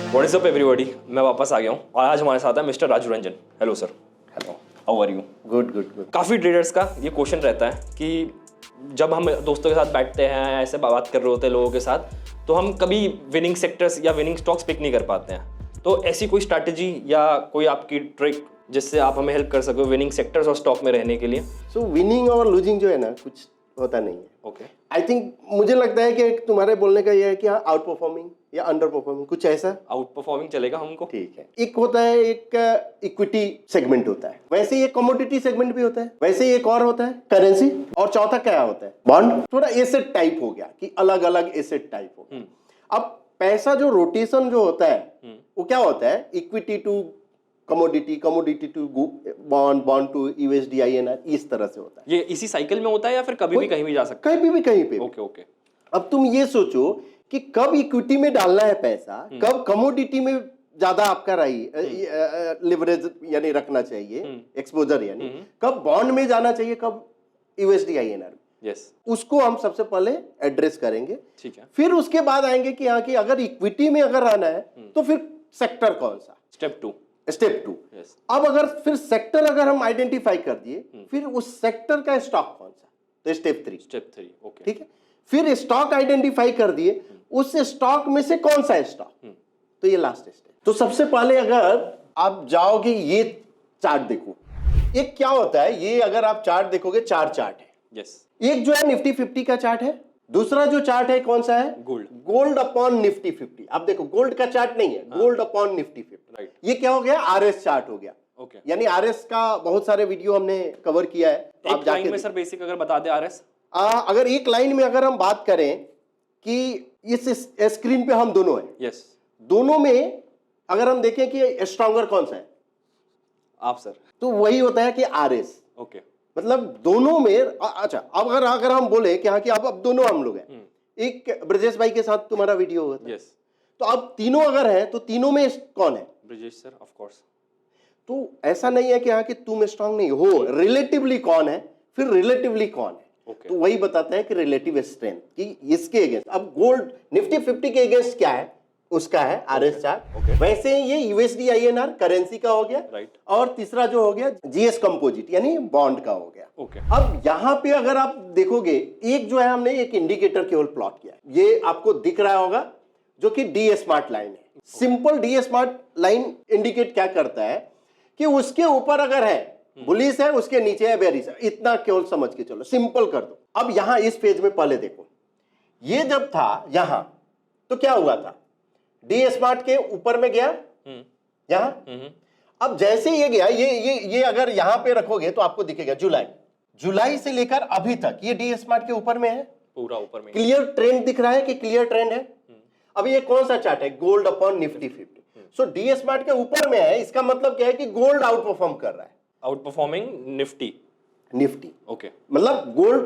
What is up everybody, मैं वापस आ गया हूँ और आज हमारे साथ है mister Raju Ranjan. Hello sir. Hello, how are you? Good good good. काफ़ी ट्रेडर्स का ये क्वेश्चन रहता है कि जब हम दोस्तों के साथ बैठते हैं, ऐसे बात कर रहे होते हैं लोगों के साथ, तो हम कभी विनिंग सेक्टर्स या विनिंग स्टॉक्स पिक नहीं कर पाते हैं। तो ऐसी कोई स्ट्रैटेजी या कोई आपकी ट्रिक जिससे आप हमें हेल्प कर सको विनिंग सेक्टर्स और स्टॉक में रहने के लिए? सो विनिंग और लूजिंग जो है ना, कुछ होता नहीं है। ओके, आई थिंक मुझे लगता है कि तुम्हारे बोलने का ये है कि हाँ, आउट परफॉर्मिंग या अंडर परफॉर्मिंग, कुछ ऐसा। आउट परफॉर्मिंग चलेगा हमको। ठीक है। एक होता है, एक इक्विटी सेगमेंट होता है, वैसे ही एक कमोडिटी सेगमेंट भी होता है, वैसे ही एक और होता है करेंसी, और चौथा क्या होता है? बॉन्ड। थोड़ा एसेट टाइप हो गया कि अलग अलग एसेट टाइप हो गया। अब पैसा जो रोटेशन जो होता है वो क्या होता है? Equity to commodity, commodity to bond, bond to USD INR, इस तरह से होता है। ये इसी साइकिल में होता है या फिर कभी भी कहीं भी जा सकता है? कहीं भी कहीं पे। Okay okay. अब तुम ये सोचो कि कब इक्विटी में डालना है पैसा, कब कमोडिटी में ज्यादा आपका लिवरेज यानी रखना चाहिए, एक्सपोजर यानी कब बॉन्ड में जाना चाहिए, कब यूएसडी INR। यस, उसको हम सबसे पहले एड्रेस करेंगे। ठीक है। फिर उसके बाद आएंगे कि यहाँ की अगर इक्विटी में अगर आना है तो फिर सेक्टर कौन सा, स्टेप 2। स्टेप 2। यस। अब अगर फिर सेक्टर अगर हम आइडेंटिफाई कर दिए, फिर उस सेक्टर का स्टॉक कौन सा, तो स्टेप 3। स्टेप 3। ओके, ठीक है। फिर स्टॉक आइडेंटिफाई कर दिए, उस स्टॉक में से कौन सा स्टॉक, तो ये लास्ट स्टेप। तो सबसे पहले अगर आप जाओगे, ये चार्ट देखो, एक क्या होता है, ये अगर आप चार्ट देखोगे, 4 चार्ट है। यस। एक जो है निफ्टी 50 का चार्ट है, दूसरा जो चार्ट है कौन सा है? गोल्ड। Gold upon Nifty 50। आप देखो, गोल्ड का चार्ट नहीं है, गोल्ड अपॉन निफ्टी 50। राइट। ये क्या हो गया? RS चार्ट हो गया। ओके। यानी RS का बहुत सारे वीडियो हमने कवर किया है, तो आप एक जाके लाइन में सर बेसिक अगर बता दे RS। अगर एक लाइन में अगर हम बात करें कि इस स्क्रीन पे हम दोनों हैं, यस। दोनों में अगर हम देखें कि स्ट्रॉन्गर कौन सा है, आप सर। तो वही होता है कि RS। ओके। मतलब दोनों में अच्छा, अब अगर हम बोले कि हाँ कि अब दोनों हम लोग हैं, एक ब्रजेश भाई के साथ तुम्हारा वीडियो हुआ था, यस। तो अब तीनों अगर है तो तीनों में कौन है? Brijesh sir, of course. तो ऐसा नहीं है कि हाँ कि तुम स्ट्रांग नहीं हो, रिलेटिवली कौन है, फिर रिलेटिवली कौन है। Okay. तो वही बताता है कि रिलेटिव स्ट्रेंथ कि इसके अगेंस्ट। अब गोल्ड निफ्टी 50 के अगेंस्ट क्या है, उसका है RS चार्ट। Okay. वैसे ही ये USD INR करेंसी का हो गया। राइट। और तीसरा जो हो गया GS कंपोजिट यानी बॉन्ड का हो गया। ओके। अब यहां पे अगर आप देखोगे, एक जो है हमने एक इंडिकेटर केवल प्लॉट किया है, ये आपको दिख रहा होगा, जो कि D स्मार्ट लाइन है। Simple D smart line indicate क्या करता है कि उसके ऊपर अगर है बुलिश है, उसके नीचे है बेरिश है, इतना केवल समझ के चलो, सिंपल कर दो। अब यहां इस पेज में पहले देखो, ये जब था यहां तो क्या हुआ था? D स्मार्ट के ऊपर में गया यहां। अब जैसे ये गया, ये अगर यहां पे रखोगे तो आपको दिखेगा जुलाई से लेकर अभी तक ये D स्मार्ट के ऊपर में है, पूरा ऊपर में। क्लियर ट्रेंड दिख रहा है कि क्लियर ट्रेंड है। अब ये कौन सा चार्ट है? Gold upon Nifty 50। सो D स्मार्ट के ऊपर में है, इसका मतलब क्या है कि गोल्ड आउट परफॉर्म कर रहा है, आउट परफॉर्मिंग निफ्टी। ओके। मतलब गोल्ड,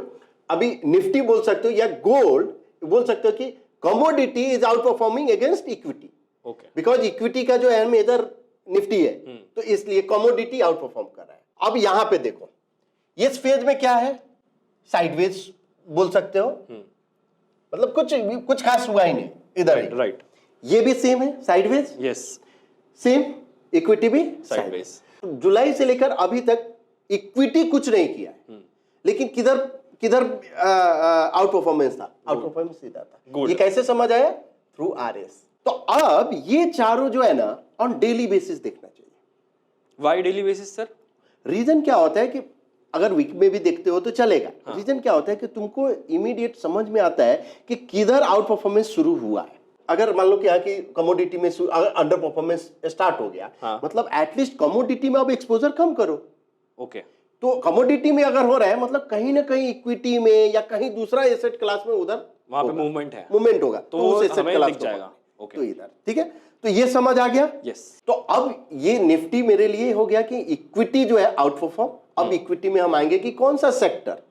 अभी निफ्टी बोल सकते हो या गोल्ड बोल सकते हो कि commodity is out performing against equity. Okay. Because equity का जो है मेजर निफ्टी है, तो इसलिए कमोडिटी आउट परफॉर्म कर रहा है। अब यहां पे देखो, इस फेज में क्या है? साइडवेज बोल सकते हो, मतलब कुछ खास हुआ ही नहीं इधर। राइट। ये भी सेम है, साइडवेज। यस। सेम इक्विटी भी साइडवेज। जुलाई से लेकर अभी तक इक्विटी कुछ नहीं किया है, लेकिन किधर आउट परफॉर्मेंस था? आउट परफॉर्मेंस सीधा था। ये कैसे समझ आया? Through RS। तो अब ये चारों जो है ना, ऑन डेली बेसिस देखना चाहिए। Why daily basis sir? Reason क्या होता है कि अगर वीक में भी देखते हो तो चलेगा। रीजन क्या होता है कि तुमको इमीडिएट समझ में आता है कि किधर आउट परफॉर्मेंस शुरू हुआ है। अगर मान लो कि यहाँ की कमोडिटी में अंडर परफॉर्मेंस स्टार्ट हो गया, मतलब एटलीस्ट कमोडिटी में अब एक्सपोजर कम करो। ओके। तो कमोडिटी में अगर हो रहा है, मतलब कहीं ना कहीं इक्विटी में या कहीं दूसरा एसेट क्लास में उधर वहां पे मूवमेंट होगा, तो उस एसेट हमें क्लास दिख जाएगा। ओके। तो इधर ठीक है, तो ये समझ आ गया। यस। तो अब ये निफ्टी मेरे लिए हो गया कि इक्विटी जो है आउट परफॉर्म। अब इक्विटी में हम आएंगे कि कौन सा sector,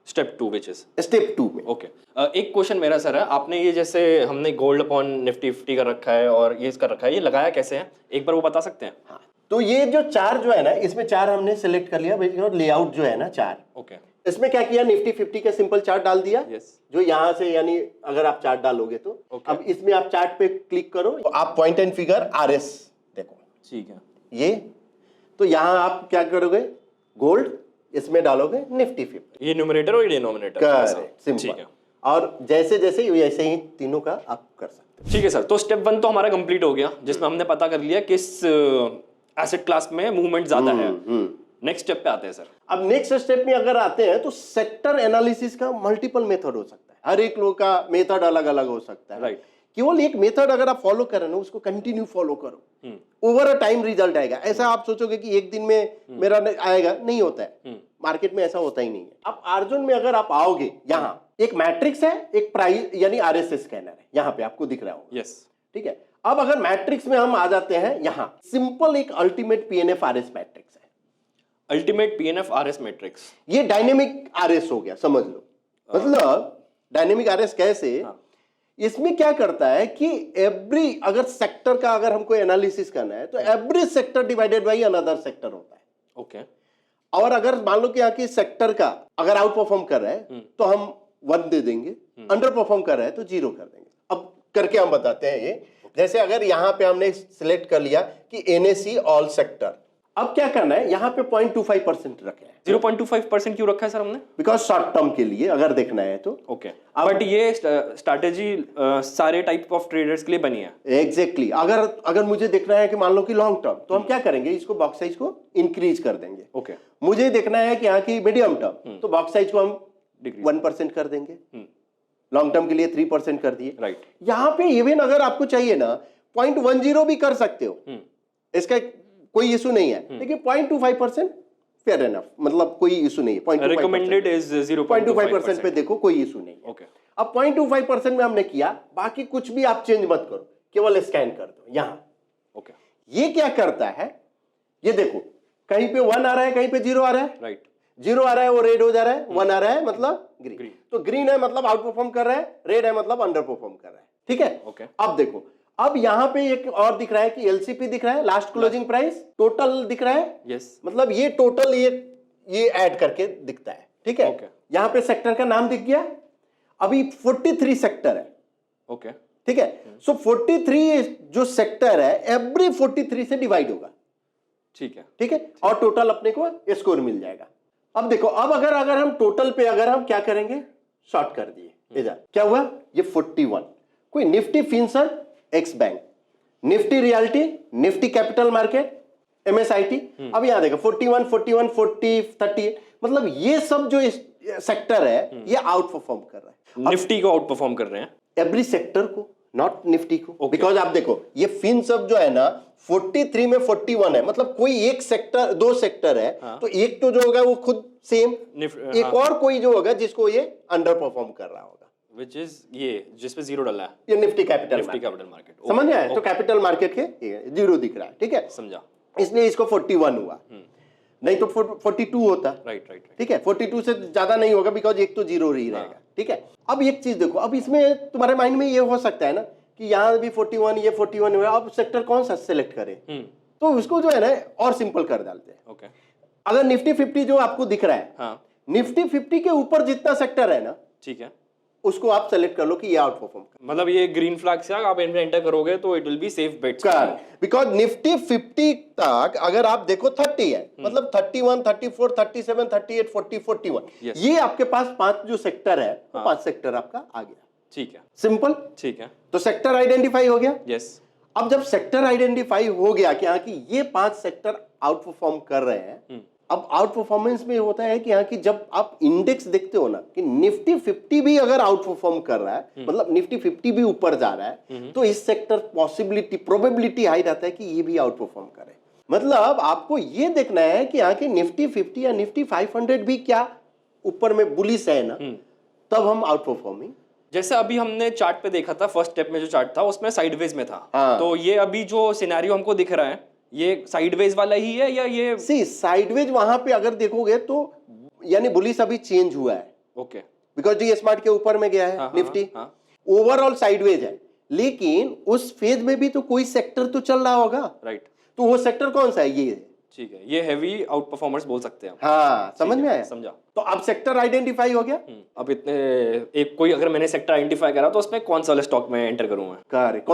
step 2 which is step 2 में। ओके। एक क्वेश्चन मेरा सर है, आपने ये जैसे हमने गोल्ड अपॉन निफ्टी 50 कर रखा है और ये कर रखा है, ये लगाया कैसे है, एक बार वो बता सकते हैं? तो ये जो चार जो है ना, इसमें चार हमने सेलेक्ट कर लिया, लेआउट जो है ना चार। ओके। इसमें क्या किया, निफ्टी 50 का सिंपल चार्ट डाल दिया, यस जो यहां से यानी अगर आप चार्ट डालोगे तो अब इसमें आप चार्ट पे क्लिक करो, तो आप पॉइंट एंड फिगर आरएस देखो, ठीक है ये तो यहां आप क्या करोगे, गोल्ड, इसमें डालोगे निफ्टी 50। ये न्यूमरेटर और ये डिनोमिनेटर, करेक्ट, ठीक सिंपल। है और जैसे जैसे वैसे ही तीनों का आप कर सकते हो। ठीक है सर। तो स्टेप 1 तो हमारा कंप्लीट हो गया, जिसमें हमने पता कर लिया किस एसेट क्लास में मूवमेंट ज्यादा है। नेक्स्ट स्टेप पे आते हैं सर। अब नेक्स्ट स्टेप में अगर आते हैं तो सेक्टर एनालिसिस का मल्टीपल मेथड हो सकता है, हर एक लोग का मेथड अलग अलग हो सकता है, राइट। केवल एक मेथड अगर आप फॉलो करें ना, उसको कंटिन्यू फॉलो करो, ओवर अ टाइम रिजल्ट आएगा। ऐसा आप सोचोगे कि एक दिन में मेरा आएगा, नहीं होता है, मार्केट में ऐसा होता ही नहीं है। अब अर्जुन में अगर आप आओगे, यहाँ एक मैट्रिक्स है, एक प्राइस यानी आरएसएस स्कैनर है, यहाँ पे आपको दिख रहा होगा, यस ठीक है। अब अगर मैट्रिक्स में हम आ जाते हैं, यहाँ सिंपल एक अल्टीमेट पीएनएफ आरएस मैट्रिक्स है, अल्टीमेट पीएनएफ आरएस मैट्रिक्स। ये डायनेमिक आरएस हो गया, समझ लो। मतलब डायनेमिक आरएस कैसे, इसमें क्या करता है कि एवरी, अगर सेक्टर का अगर हमको एनालिसिस करना है तो every sector divided by another sector होता है, ओके। और अगर मान लो कि यहाँ की सेक्टर का अगर आउट परफॉर्म कर रहा है तो हम 1 दे देंगे, अंडर परफॉर्म कर रहा है तो 0 कर देंगे। अब करके हम बताते हैं ये, जैसे अगर यहाँ पे हमने सिलेक्ट कर लिया कि एनएसई ऑल सेक्टर, अब क्या करना है, यहाँ पे 0.25% रखे हैं। 0.25% क्यों रखा है सर हमने? बिकॉज शॉर्ट टर्म के लिए अगर देखना है तो, ओके। बट ये स्ट्रैटेजी सारे टाइप ऑफ ट्रेडर्स के लिए बनी है। एग्जैक्टली अगर मुझे देखना है कि मान लो कि लॉन्ग टर्म, तो हम क्या करेंगे, इसको बॉक्स साइज को इंक्रीज कर देंगे। ओके। मुझे देखना है कि यहाँ की मीडियम टर्म, तो बॉक्स साइज को हम 1% कर देंगे, लॉन्ग टर्म के लिए 3% कर दिए, राइट। यहाँ पे इवन अगर आपको चाहिए ना 0.10 भी कर सकते हो, इसका कोई इशू नहीं है, लेकिन 0.25% फेयर एनफ, मतलब कोई इशू नहीं है। रिकमेंडेड इज 0.25% पे देखो, कोई इशू नहीं है। ओके। अब 0.25% में हमने किया, बाकी कुछ भी आप चेंज मत करो, केवल स्कैन कर दो यहाँ। ओके। ये क्या करता है, ये देखो कहीं पे 1 आ रहा है, कहीं पे 0 आ रहा है, राइट। 0 आ रहा है वो रेड हो जा रहा है, 1 आ रहा है मतलब ग्रीन, तो ग्रीन है मतलब आउट परफॉर्म कर रहा है, रेड है मतलब अंडर परफॉर्म कर रहा है, ठीक है। ओके। अब देखो, अब यहाँ पे एक और दिख रहा है कि एलसीपी दिख रहा है, लास्ट क्लोजिंग प्राइस, टोटल दिख रहा है, यस। मतलब ये टोटल ये ऐड करके दिखता है, ठीक है। ओके। यहाँ पे सेक्टर का नाम दिख गया। अभी 43 सेक्टर है, ओके, ठीक है। सो 43 जो सेक्टर है एवरी 43 से डिवाइड होगा, ठीक है, ठीक है, और टोटल अपने को स्कोर मिल जाएगा। अब देखो, अब अगर हम टोटल पे अगर हम क्या करेंगे, शॉर्ट कर दिए, इधर क्या हुआ, ये 41, कोई निफ्टी फिनसर, एक्स bank, Nifty realty, Nifty capital market, MSIT. अब यहां देखो 41, 41, 40, 38, मतलब ये सब जो सेक्टर है ये आउट परफॉर्म कर रहा है, निफ्टी को आउट परफॉर्म कर रहे हैं, एवरी सेक्टर को, नॉट निफ्टी को। बिकॉज आप देखो ये फिन सब जो है ना 43 में 41 है, मतलब कोई एक सेक्टर, 2 सेक्टर है, तो एक तो जो होगा वो खुद सेम, एक और कोई जो होगा जिसको ये अंडर परफॉर्म कर रहा होगा, which is ये जिस पे 0 डाला है, ये निफ्टी कैपिटल मार्केट। समझ में आया? तो कैपिटल मार्केट के 0 दिख रहा है, ठीक है, समझा, इसलिए इसको 41 हुआ, नहीं तो 42 होता, राइट, ठीक है। 42 से ज्यादा नहीं होगा बिकॉज एक तो 0 ही रहेगा, ठीक है। अब एक चीज देखो, अब इसमें तुम्हारे माइंड में ये हो सकता है ना कि यहाँ भी 41, ये 41 हुआ, अब सेक्टर कौन सा सिलेक्ट करे, तो उसको जो है ना और सिंपल कर डालते हैं। ओके। अगर निफ्टी 50 जो आपको दिख रहा है, हाँ, निफ्टी 50 के ऊपर जितना सेक्टर है ना, ठीक है, उसको आप सेलेक्ट कर लो कि ये आउट परफॉर्म कर, मतलब ये ग्रीन फ्लैग से आप एंटर करोगे तो it will be safe bets, because Nifty 50 तक अगर आप देखो 30 है, मतलब 31, 34, 37, 38, 40, 41, ये आपके पास 5 जो सेक्टर है, वो 5 सेक्टर आपका आ गया, ठीक है, सिंपल, ठीक है, तो सेक्टर आइडेंटिफाई हो गया। यस। अब जब सेक्टर आइडेंटिफाई हो गया कि यहाँ की ये 5 सेक्टर आउट परफॉर्म कर रहे हैं, अब आउट परफॉर्मेंस में होता है कि यहाँ की जब आप इंडेक्स देखते हो ना कि निफ्टी 50 भी अगर आउट परफॉर्म कर रहा है, मतलब निफ्टी 50 भी ऊपर जा रहा है, तो इस सेक्टर प्रोबेबिलिटी हाई रहता है कि ये भी आउट परफॉर्म करे। मतलब आपको ये देखना है कि यहाँ की निफ्टी 50 या निफ्टी 500 भी क्या ऊपर में बुलिश है ना, तब हम आउट परफॉर्मिंग। जैसे अभी हमने चार्ट पे देखा था, फर्स्ट स्टेप में जो चार्ट था उसमें साइडवेज में था, हाँ। तो ये अभी जो सिनेरियो हमको दिख रहा है ये साइडवेज वाला ही है या ये साइडवेज वहां पे अगर देखोगे तो यानी बुलिश अभी चेंज हुआ है, ओके, बिकॉज डी स्मार्ट के ऊपर में गया है, निफ्टी ओवरऑल साइडवेज है, लेकिन उस फेज में भी तो कोई सेक्टर तो चल रहा होगा, राइट, तो वो सेक्टर कौन सा है, ये ठीक है, ये हेवी आउट परफॉर्मर्स बोल सकते हैं हम। हाँ, समझ ठीक में है, आया? समझा। तो अब सेक्टर आइडेंटिफाई हो गया। अब इतने एक कोई अगर मैंने सेक्टर आइडेंटिफाई करा तो उसमें कौन सा वाला स्टॉक में एंटर करूंगा? करेक्ट,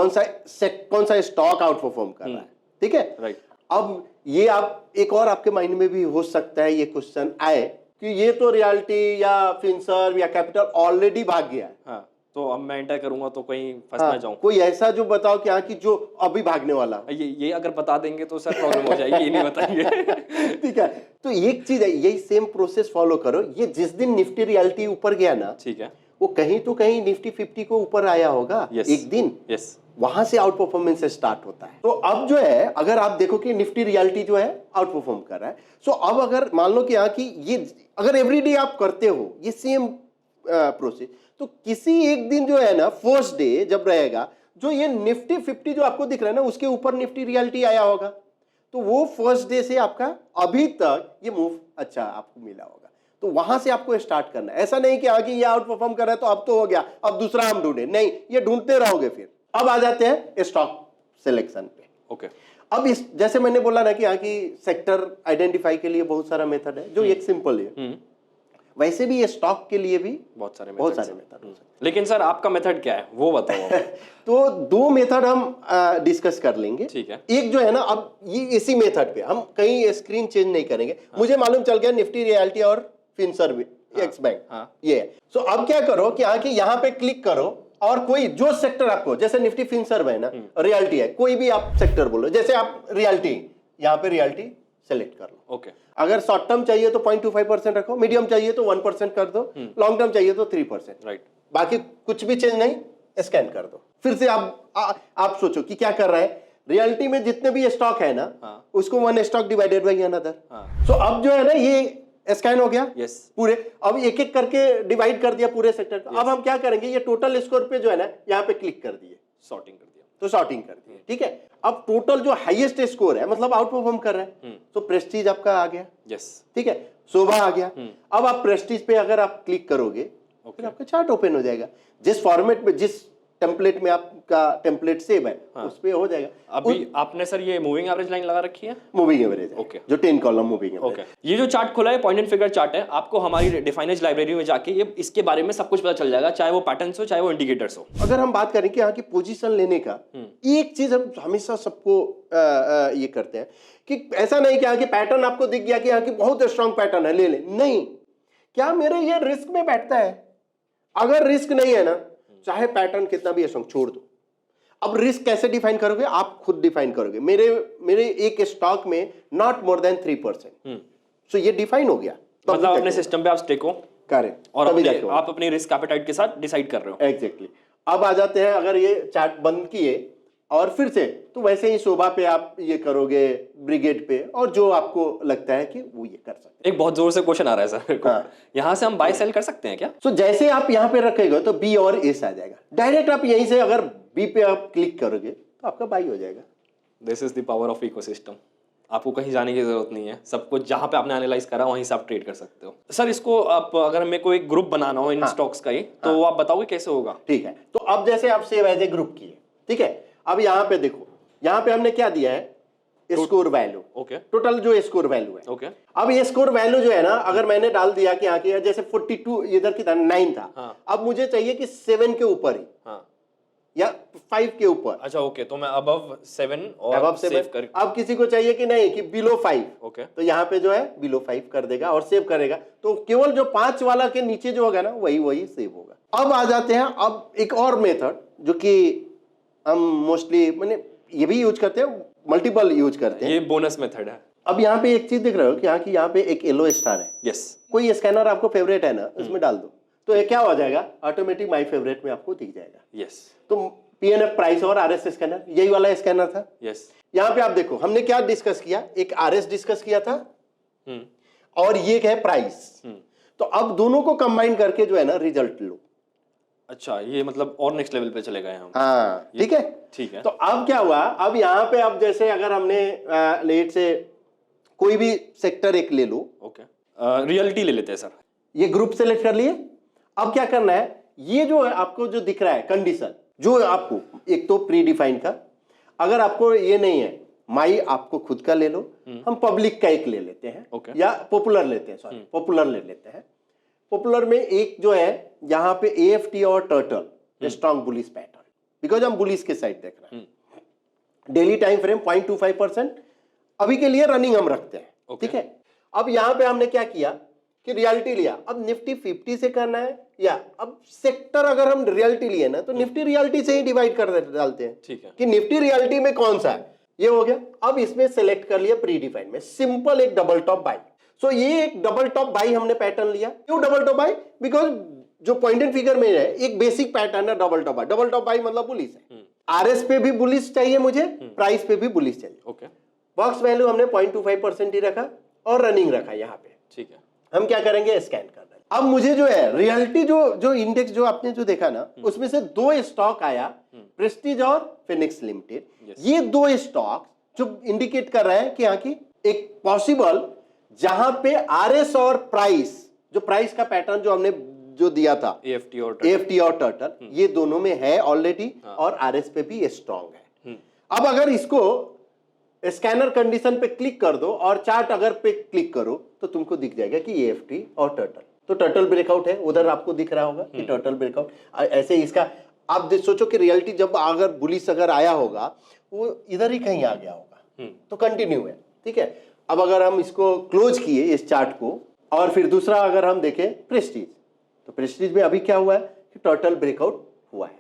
कौन सा स्टॉक आउट परफॉर्म कर रहा है, ठीक है। राइट। अब ये आप एक और आपके माइंड में भी हो सकता है ये क्वेश्चन आए कि ये तो रियल्टी या फिनसर्व या कैपिटल ऑलरेडी भाग गया है। हाँ, तो अब मैं एंटर करूंगा तो कहीं फंस ना जाऊं। कोई ऐसा जो बताओ कि हाँ कि जो अभी भागने वाला हो। ये अगर बता देंगे तो सर प्रॉब्लम हो जाएगी, ये नहीं बताएंगे। ठीक है, तो एक चीज है, यही सेम प्रोसेस फॉलो करो। ये जिस दिन निफ्टी रियल्टी ऊपर गया ना, ठीक है, वो कहीं तो कहीं निफ्टी 50 को ऊपर आया होगा एक दिन। यस, वहां से आउट परफॉर्मेंस स्टार्ट होता है। तो अब जो है अगर आप देखो कि निफ्टी रियल्टी जो है आउट परफॉर्म कर रहा है, सो अब अगर मान लो कि हाँ कि ये अगर एवरीडे आप करते हो ये सेम प्रोसेस, तो किसी एक दिन जो है ना फर्स्ट डे जब रहेगा, जो ये निफ्टी 50 जो आपको दिख रहा है ना उसके ऊपर निफ्टी रियल्टी आया होगा, तो वो फर्स्ट डे से आपका अभी तक ये मूव अच्छा आपको मिला होगा। तो वहां से आपको स्टार्ट करना है। ऐसा नहीं कि आगे ये आउट परफॉर्म कर रहा है तो अब तो हो गया, अब दूसरा हम ढूंढे, नहीं, ये ढूंढते रहोगे। फिर अब आ जाते हैं स्टॉक सिलेक्शन पे। ओके। अब इस जैसे मैंने बोला ना कि यहाँ की सेक्टर आइडेंटिफाई के लिए बहुत सारा मेथड है जो एक सिंपल है, वैसे भी ये स्टॉक के लिए भी बहुत सारे मेथड हो सकते हैं। लेकिन सर आपका मेथड क्या है वो बताओ। तो दो मेथड हम डिस्कस कर लेंगे। ठीक है। एक जो है ना, अब ये इसी मेथड पे हम कहीं स्क्रीन चेंज नहीं करेंगे। मुझे मालूम चल गया निफ्टी रियल्टी और फिनसर्व एक्स बैंक ये है। सो अब क्या करो कि आके यहाँ पे क्लिक करो और कोई जो सेक्टर आपको, जैसे निफ्टी फिनसर्व है ना, रियल्टी है, कोई भी आप सेक्टर बोलो। जैसे आप रियल्टी, यहाँ पे रियल्टी सेलेक्ट कर लो। ओके। अगर शॉर्ट टर्म चाहिए तो 0.25% रखो, मीडियम चाहिए तो 1% कर दो, लॉन्ग टर्म चाहिए तो 3%। राइट। बाकी कुछ भी चेंज नहीं, स्कैन कर दो। फिर से आप सोचो कि क्या कर रहा है। रियल्टी में जितने भी स्टॉक है ना, उसको one stock divided by another. So अब जो है ना ये स्कैन हो गया। यस। पूरे अब एक एक करके डिवाइड कर दिया पूरे सेक्टर को। अब हम क्या करेंगे, ये टोटल स्कोर पे जो है ना यहाँ पे क्लिक कर दिए, सॉर्टिंग कर दिया, तो सॉर्टिंग कर दिए। ठीक है, अब टोटल जो हाईएस्ट स्कोर है, मतलब आउट परफॉर्म कर रहा है, तो प्रेस्टीज आपका आ गया। यस। ठीक है, शोभा आ गया। अब आप प्रेस्टीज पे अगर आप क्लिक करोगे फिर आपका चार्ट ओपन हो जाएगा। जिस फॉर्मेट में, जिस टेम्पलेट में आपका टेम्पलेट सेव है, उस पे हो जाएगा। अभी आपने सर ये मूविंग एवरेज लाइन लगा रखी है? मूविंग एवरेज है। ओके। जो 10 कॉलम मूविंग एवरेज। ओके। ये जो चार्ट खुला है पॉइंट एंड फिगर चार्ट है, आपको हमारी डिफाइनर्स लाइब्रेरी में जाके ये इसके बारे में सब कुछ पता चल जाएगा, चाहे वो पैटर्न्स हो चाहे वो इंडिकेटर्स हो। अगर हम बात करें कि यहाँ की पोजीशन लेने का, एक चीज हम हमेशा सबको ये करते हैं कि ऐसा नहीं कि यहाँ की पैटर्न आपको दिख गया कि यहाँ की बहुत स्ट्रांग पैटर्न है, ले ले। नहीं, क्या मेरे ये रिस्क में बैठता है? अगर रिस्क नहीं है ना, चाहे पैटर्न कितना भी स्ट्रांग, छोड़ दो। अब रिस्क कैसे डिफाइन करोगे? आप खुद डिफाइन करोगे। मेरे एक स्टॉक में नॉट मोर देन 3%, सो ये डिफाइन हो गया। मतलब अपने सिस्टम पे आप स्टेक हो, करेक्ट, और आप अपनी रिस्क एपेटाइट के साथ डिसाइड कर रहे हो। एग्जैक्टली। अब आ जाते हैं, अगर ये चार्ट बंद किए और फिर से, तो वैसे ही शोभा पे आप ये करोगे, ब्रिगेड पे, और जो आपको लगता है कि वो ये कर सकते हैं। एक बहुत जोर से क्वेश्चन आ रहा है सर, यहाँ से हम बाय सेल कर सकते हैं क्या? सो जैसे आप यहाँ पे रखेगा तो बी और एस आ जाएगा। डायरेक्ट आप यहीं से अगर बी पे आप क्लिक करोगे तो आपका बाई हो जाएगा। This is the power of ecosystem. आपको कहीं जाने की जरूरत नहीं है, सब कुछ जहां पे आपने एनालाइज करा वहीं से आप ट्रेड कर सकते हो। सर इसको आप, अगर मेरे को एक ग्रुप बनाना हो इन स्टॉक्स का ही, तो आप बताओगे कैसे होगा? ठीक है, तो अब जैसे आप सेव एज ए ग्रुप किए, ठीक है, अब यहाँ पे देखो, यहाँ पे हमने क्या दिया है, स्कोर वैल्यू। ओके। टोटल जो स्कोर वैल्यू है। ओके। अब ये स्कोर वैल्यू जो है ना, अगर मैंने डाल दिया कि यहाँ की जैसे 42 इधर की था, 9 था, अब मुझे चाहिए कि 7 के ऊपर ही, या 5 के ऊपर। अच्छा, ओके, तो मैं अबव 7 और अबव 7 कर। अब किसी को चाहिए कि नहीं कि बिलो 5, ओके, तो यहाँ पे जो है बिलो 5 कर देगा और सेव करेगा। तो केवल जो 5 वाला के नीचे जो होगा ना, वही सेव होगा। अब आ जाते हैं, अब एक और मेथड जो कि हम मोस्टली मैंने ये भी यूज करते हैं, मल्टीपल यूज करते हैं, ये बोनस मेथड है। अब यहाँ पे एक चीज देख रहे हो कि यहाँ पे एक येलो स्टार है। यस। कोई स्कैनर आपको फेवरेट है ना, उसमें डाल दो, तो ये क्या हो जाएगा, ऑटोमेटिक माय फेवरेट में आपको दिख जाएगा। यस। तो पीएनएफ प्राइस और आरएस स्कैनर, यही वाला स्कैनर था। यस। यहाँ पे आप देखो हमने क्या डिस्कस किया, एक आरएस डिस्कस किया था और ये है प्राइस। तो अब दोनों को कंबाइन करके जो है ना रिजल्ट लो। अच्छा, ये मतलब और नेक्स्ट लेवल पे चलेगा यहाँ। हाँ, ठीक है। ठीक है। तो अब क्या हुआ, अब यहाँ पे अब जैसे अगर हमने लेट से कोई भी सेक्टर एक ले लो। ओके। रियलिटी ले लेते हैं सर। ये ग्रुप सेलेक्ट कर लिए। अब क्या करना है, ये जो है आपको जो दिख रहा है कंडीशन, जो आपको एक तो प्री डिफाइंड का, अगर आपको ये नहीं है माई आपको खुद का ले लो, हम पब्लिक का एक ले लेते हैं, Okay. या पॉपुलर लेते हैं, सॉरी पॉपुलर ले लेते हैं। पॉपुलर में एक जो है यहाँ पे AFT और turtle strong bullish pattern, because हम बुलिश के साइड देख रहे हैं। डेली टाइम फ्रेम 0.25% अभी के लिए रनिंग हम रखते हैं, ठीक है। अब यहाँ पे हमने क्या किया कि रियलिटी लिया, अब निफ्टी 50 से करना है, या अब सेक्टर अगर हम रियलिटी लिए ना तो निफ्टी रियलिटी से ही डिवाइड कर डालते हैं, ठीक है, कि निफ्टी रियलिटी में कौन सा है, ये हो गया। अब इसमें सेलेक्ट कर लिया प्री डिफाइंड में सिंपल एक डबल टॉप बाई। सो ये एक डबल टॉप बाई हमने पैटर्न लिया। क्यों डबल टॉप बाई? बिकॉज जो पॉइंटेड फिगर में है एक बेसिक पैटर्न है double top by. Double top by मतलब बुलिश है, RS पे भी बुलिश चाहिए मुझे, प्राइस पे भी बुलिश चाहिए। ओके, बॉक्स वैल्यू हमने 0.25% ही रखा और रनिंग रखा यहाँ पे, ठीक है। हम क्या करेंगे, स्कैन कर रहे हैं। अब मुझे जो है रियलिटी जो इंडेक्स जो आपने जो देखा ना, उसमें से 2 स्टॉक आया, प्रेस्टीज और फिनिक्स लिमिटेड। ये 2 स्टॉक जो इंडिकेट कर रहा है कि यहाँ की एक पॉसिबल जहां पे RS और प्राइस, जो प्राइस का पैटर्न जो हमने जो दिया था AFT और टर्टल, ये दोनों में है ऑलरेडी, और RS पे भी स्ट्रॉन्ग है। अब अगर इसको स्कैनर कंडीशन पे क्लिक कर दो और चार्ट अगर पे क्लिक करो तो तुमको दिख जाएगा कि AFT और टर्टल, तो टर्टल ब्रेकआउट है, उधर आपको दिख रहा होगा कि टर्टल ब्रेकआउट। ऐसे इसका आप सोचो कि रियलिटी जब अगर बुलिश अगर आया होगा वो इधर ही कहीं आ गया होगा, तो कंटिन्यू है, ठीक है। अब अगर हम इसको क्लोज किए इस चार्ट को, और फिर दूसरा अगर हम देखें प्रेस्टीज, तो प्रेस्टीज में अभी क्या हुआ है कि टर्टल ब्रेकआउट हुआ है,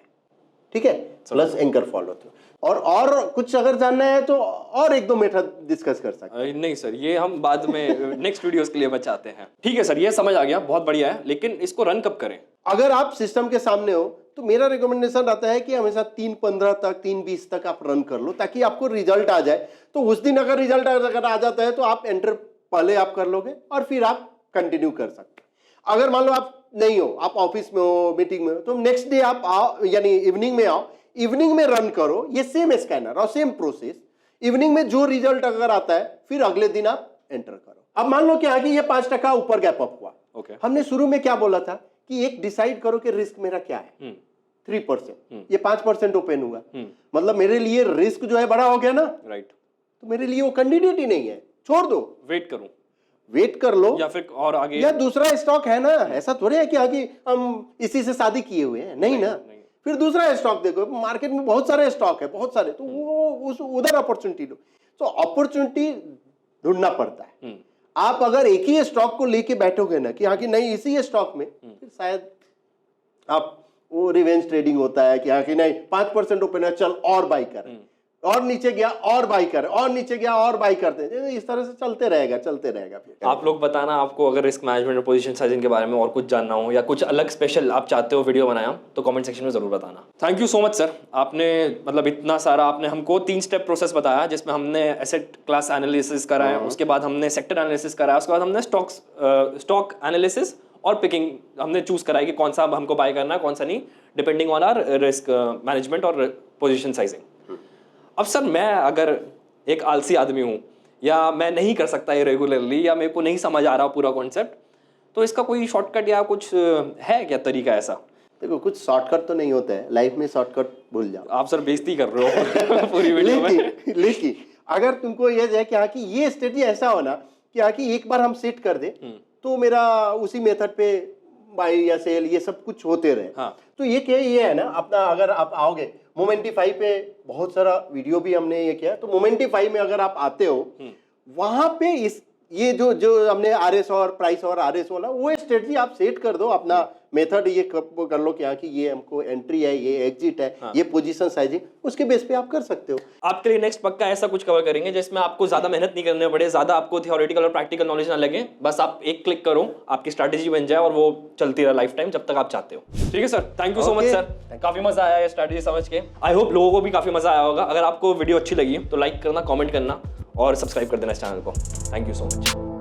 ठीक है, प्लस एंकर फॉलो थ्रू। और कुछ अगर जानना है तो और 1-2 मेथड डिस्कस कर सकते हैं। नहीं सर, ये हम बाद में नेक्स्ट वीडियोस के लिए बचाते हैं। ठीक है सर, ये समझ आ गया, बहुत बढ़िया है, लेकिन इसको रन कब करें? अगर आप सिस्टम के सामने हो तो मेरा रिकमेंडेशन रहता है कि हमेशा 3:15 तक 3:20 तक आप रन कर लो, ताकि आपको रिजल्ट आ जाए। तो उस दिन अगर रिजल्ट अगर आ जाता है तो आप एंटर पहले आप कर लोगे और फिर आप कंटिन्यू कर सकते। अगर मान लो आप नहीं हो, आप ऑफिस में हो, मीटिंग में हो, तो नेक्स्ट डे आप आओ, यानी इवनिंग में आओ, इवनिंग में रन करो ये सेम स्कैनर और सेम प्रोसेस। इवनिंग में जो रिजल्ट अगर आता है फिर अगले दिन आप एंटर करो। अब मान लो कि आगे ये 5% ऊपर गैप अप हुआ, हमने शुरू में क्या बोला था कि एक डिसाइड करो कि रिस्क मेरा क्या है, 3%, ये 5% ओपन हुआ, मतलब मेरे लिए रिस्क जो है बड़ा हो गया ना, राइट। तो मेरे लिए वो कैंडिडेट ही नहीं है, छोड़ दो, वेट करूं, वेट कर लो, या फिर और आगे, या दूसरा स्टॉक है ना। ऐसा थोड़े है कि आगे हम इसी से शादी किए हुए हैं, नहीं ना, फिर दूसरा स्टॉक देखो, मार्केट में बहुत सारे स्टॉक है, बहुत सारे, तो वो उधर अपॉर्चुनिटी लो। तो अपॉर्चुनिटी ढूंढना पड़ता है। आप अगर एक ही स्टॉक को लेके बैठोगे ना कि हाँ कि नहीं इसी स्टॉक में, फिर शायद आप वो रिवेंज ट्रेडिंग होता है कि हाँ कि नहीं 5% ओपन है, चल और बाई कर, और नीचे गया और बाई कर, और नीचे गया और बाई करते हैं, इस तरह से चलते रहेगा। फिर आप लोग बताना, आपको अगर रिस्क मैनेजमेंट और पोजीशन साइजिंग के बारे में और कुछ जानना हो या कुछ अलग स्पेशल आप चाहते हो वीडियो बनाया, तो कमेंट सेक्शन में जरूर बताना। Thank you so much sir, आपने मतलब इतना सारा आपने हमको 3 स्टेप प्रोसेस बताया, जिसमें हमने एसेट क्लास एनालिसिस कराया, उसके बाद हमने सेक्टर एनालिसिस कराया, उसके बाद हमने स्टॉक एनालिसिस और पिकिंग हमने चूज कराई कि कौन सा हमको बाय करना है, कौन सा नहीं, depending on our risk management और पोजीशन साइजिंग। अब सर मैं अगर एक आलसी आदमी हूँ, या मैं नहीं कर सकता ये रेगुलरली, या मेरे को नहीं समझ आ रहा पूरा कॉन्सेप्ट, तो इसका कोई शॉर्टकट या कुछ है क्या तरीका ऐसा? देखो कुछ शॉर्टकट तो नहीं होता है लाइफ में, शॉर्टकट भूल जाओ। आप सर बेइज्जती कर रहे हो पूरी वीडियो में। लेकिन अगर तुमको ये है कि हाँ कि ये स्ट्रेटजी ऐसा होना कि हाँ कि एक बार हम सेट कर दे तो मेरा उसी मेथड पे बाई या सेल ये सब कुछ होते रहे। हाँ। तो ये है ना अपना, अगर आप आओगे मोमेंटिफाई पे बहुत सारा वीडियो भी हमने ये किया, तो मोमेंटिफाई में अगर आप आते हो वहां पे ये जो हमने RS और प्राइस और RS वाला वो स्ट्रेटजी आप सेट कर दो, अपना मेथड ये कर लो कि हाँ कि ये हमको एंट्री है, ये एग्जिट है, ये पोजीशन साइजिंग, उसके बेस पे आप कर सकते हो। आपके लिए नेक्स्ट पक्का ऐसा कुछ कवर करेंगे जिसमें आपको ज्यादा मेहनत नहीं करनी पड़े, ज्यादा आपको थियोरेटिकल और प्रैक्टिकल नॉलेज ना लगे, बस आप एक क्लिक करो, आपकी स्ट्रैटेजी बन जाए और वो चलती रहे लाइफ टाइम जब तक आप चाहते हो। ठीक है sir, thank you so much sir, काफी मजा आया ये स्ट्रैटेजी समझ के। आई होप लोगों को भी काफी मजा आया होगा। अगर आपको वीडियो अच्छी लगी तो लाइक करना, कॉमेंट करना और सब्सक्राइब कर देना इस चैनल को। Thank you so much.